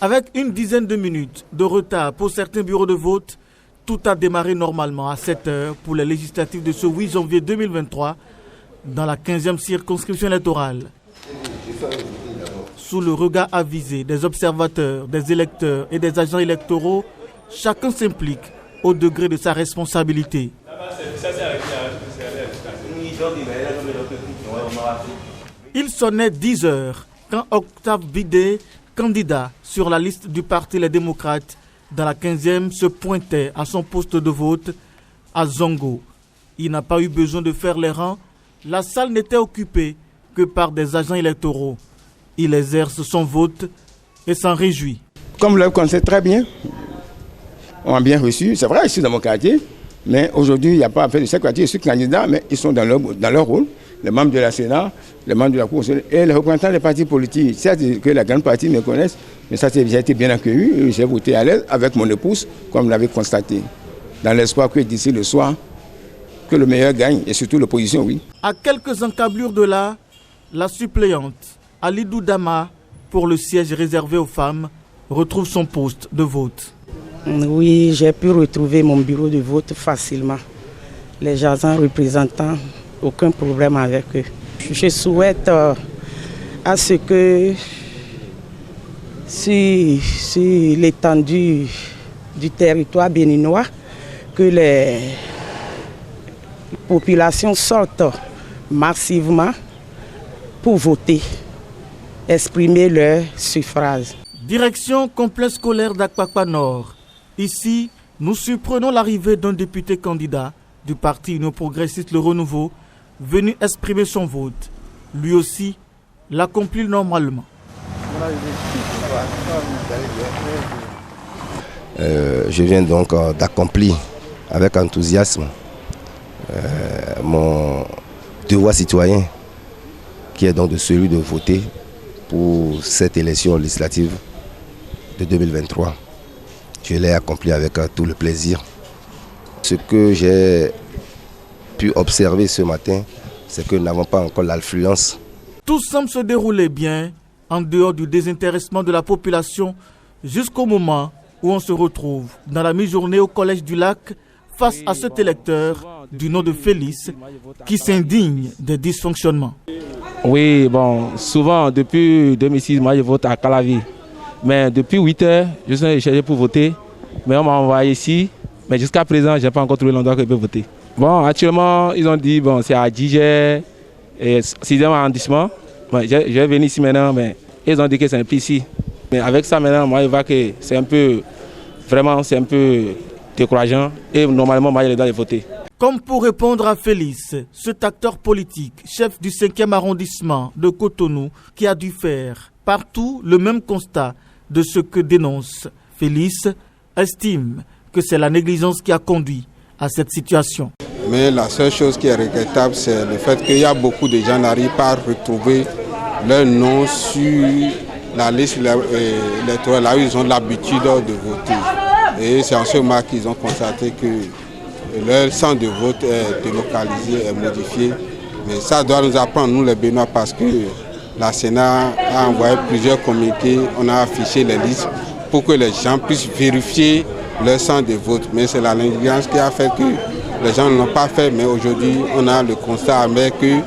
Avec une dizaine de minutes de retard pour certains bureaux de vote, tout a démarré normalement à 7h pour les législatives de ce 8 janvier 2023 dans la 15e circonscription électorale. Sous le regard avisé des observateurs, des électeurs et des agents électoraux, chacun s'implique au degré de sa responsabilité. Il sonnait 10 heures quand Octave Bidé, candidat sur la liste du Parti Les Démocrates dans la 15e, se pointait à son poste de vote à Zongo. Il n'a pas eu besoin de faire les rangs. La salle n'était occupée que par des agents électoraux. Il exerce son vote et s'en réjouit. Comme vous le connaissez très bien, on a bien reçu. C'est vrai, ici dans mon quartier, mais aujourd'hui, il n'y a pas affaire de ce quartier. Je suis candidat, mais ils sont dans leur rôle. Les membres de la Sénat, les membres de la Cour et les représentants des partis politiques. Certes que la grande partie me connaissent, mais ça j'ai été bien accueilli. J'ai voté à l'aise avec mon épouse, comme vous l'avez constaté, dans l'espoir que d'ici le soir, que le meilleur gagne, et surtout l'opposition, oui. À quelques encablures de là, la suppléante Alidou Dama, pour le siège réservé aux femmes, retrouve son poste de vote. Oui, j'ai pu retrouver mon bureau de vote facilement. Les agents représentants, aucun problème avec eux. Je souhaite à ce que sur l'étendue du territoire béninois, que les populations sortent massivement pour voter, exprimer leur suffrage. Direction complexe scolaire d'Akpakpa Nord. Ici, nous surprenons l'arrivée d'un député candidat du parti Union Progressiste Le Renouveau, venu exprimer son vote. Lui aussi l'accomplit normalement. Je viens donc d'accomplir avec enthousiasme mon devoir citoyen, qui est donc de celui de voter pour cette élection législative de 2023. Je l'ai accompli avec tout le plaisir. Ce que j'ai pu observer ce matin, c'est que nous n'avons pas encore l'affluence. Tout semble se dérouler bien, en dehors du désintéressement de la population, jusqu'au moment où on se retrouve dans la mi-journée au Collège du Lac face à cet électeur du nom de Félix qui s'indigne des dysfonctionnements. Oui, bon, souvent depuis 2006, moi je vote à Calavi. Mais depuis 8 heures, je suis cherché pour voter, mais on m'a envoyé ici. Mais jusqu'à présent, je n'ai pas encore trouvé l'endroit que je peux voter. Bon, actuellement, ils ont dit bon, c'est à Djigé, 6e arrondissement. Bon, je vais venir ici maintenant, mais ils ont dit que c'est un peu ici. Mais avec ça maintenant, moi je vois que c'est un peu, vraiment, c'est un peu décourageant. Et normalement, moi je dois voter. Comme pour répondre à Félix, cet acteur politique, chef du 5e arrondissement de Cotonou, qui a dû faire partout le même constat de ce que dénonce Félix, estime que c'est la négligence qui a conduit à cette situation. Mais la seule chose qui est regrettable, c'est le fait qu'il y a beaucoup de gens qui n'arrivent pas à retrouver leur nom sur la liste électorale, là où ils ont l'habitude de voter. Et c'est en ce moment qu'ils ont constaté que leur centre de vote est délocalisé, est modifié. Mais ça doit nous apprendre, nous les Béninois, parce que la Sénat a envoyé plusieurs communiqués, on a affiché les listes pour que les gens puissent vérifier leur centre de vote. Mais c'est la négligence qui a fait que les gens ne l'ont pas fait. Mais aujourd'hui, on a le constat amer que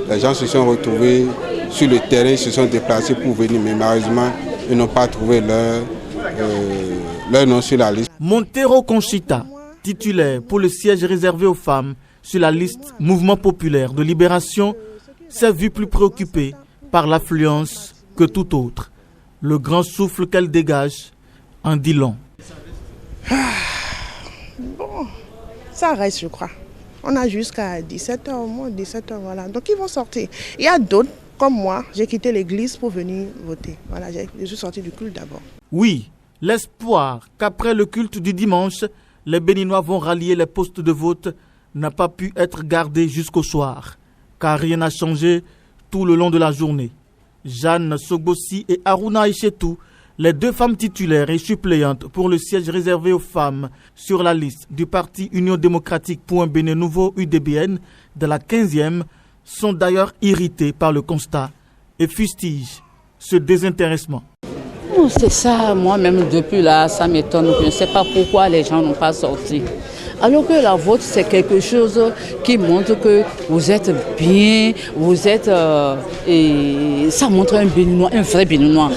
les gens se sont retrouvés sur le terrain, ils se sont déplacés pour venir. Mais malheureusement, ils n'ont pas trouvé leur nom sur la liste. Montero Conchita, titulaire pour le siège réservé aux femmes sur la liste Mouvement populaire de libération, s'est vue plus préoccupée par l'affluence que tout autre. Le grand souffle qu'elle dégage en dit long. Bon, ça reste, je crois. On a jusqu'à 17h au moins, 17h, voilà. Donc ils vont sortir. Il y a d'autres, comme moi, j'ai quitté l'église pour venir voter. Voilà, je suis sorti du culte d'abord. Oui, l'espoir qu'après le culte du dimanche, les Béninois vont rallier les postes de vote n'a pas pu être gardé jusqu'au soir, car rien n'a changé tout le long de la journée. Jeanne Sogossi et Aruna Echetou, les deux femmes titulaires et suppléantes pour le siège réservé aux femmes sur la liste du parti Union démocratique pour un Bénin nouveau UDBN de la 15e, sont d'ailleurs irritées par le constat et fustigent ce désintéressement. C'est ça, moi-même depuis là, ça m'étonne. Je ne sais pas pourquoi les gens n'ont pas sorti. Alors que la vote, c'est quelque chose qui montre que vous êtes bien, vous êtes... et ça montre un Béninois, un vrai Béninois,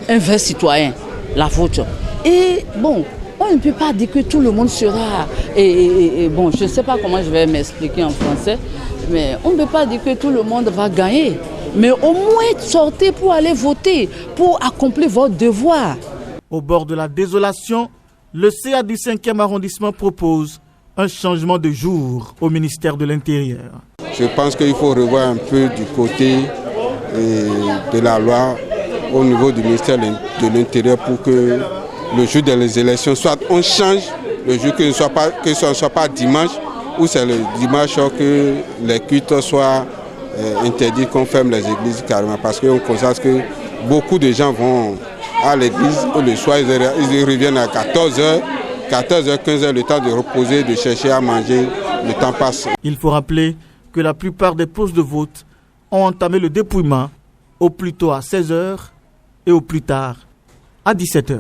un vrai citoyen, la vote. Et bon, on ne peut pas dire que tout le monde sera... bon, je ne sais pas comment je vais m'expliquer en français, mais on ne peut pas dire que tout le monde va gagner. Mais au moins sortez pour aller voter, pour accomplir votre devoir. Au bord de la désolation, le CA du 5e arrondissement propose un changement de jour au ministère de l'Intérieur. Je pense qu'il faut revoir un peu du côté de la loi au niveau du ministère de l'Intérieur pour que le jour des élections, soit on change le jour, que ce ne soit pas dimanche, ou c'est le dimanche que les cultes soient interdits, qu'on ferme les églises carrément. Parce qu'on constate que beaucoup de gens vont à l'église le soir, ils reviennent à 14h, 15h, le temps de reposer, de chercher à manger, le temps passe. Il faut rappeler que la plupart des postes de vote ont entamé le dépouillement au plus tôt à 16h et au plus tard à 17h.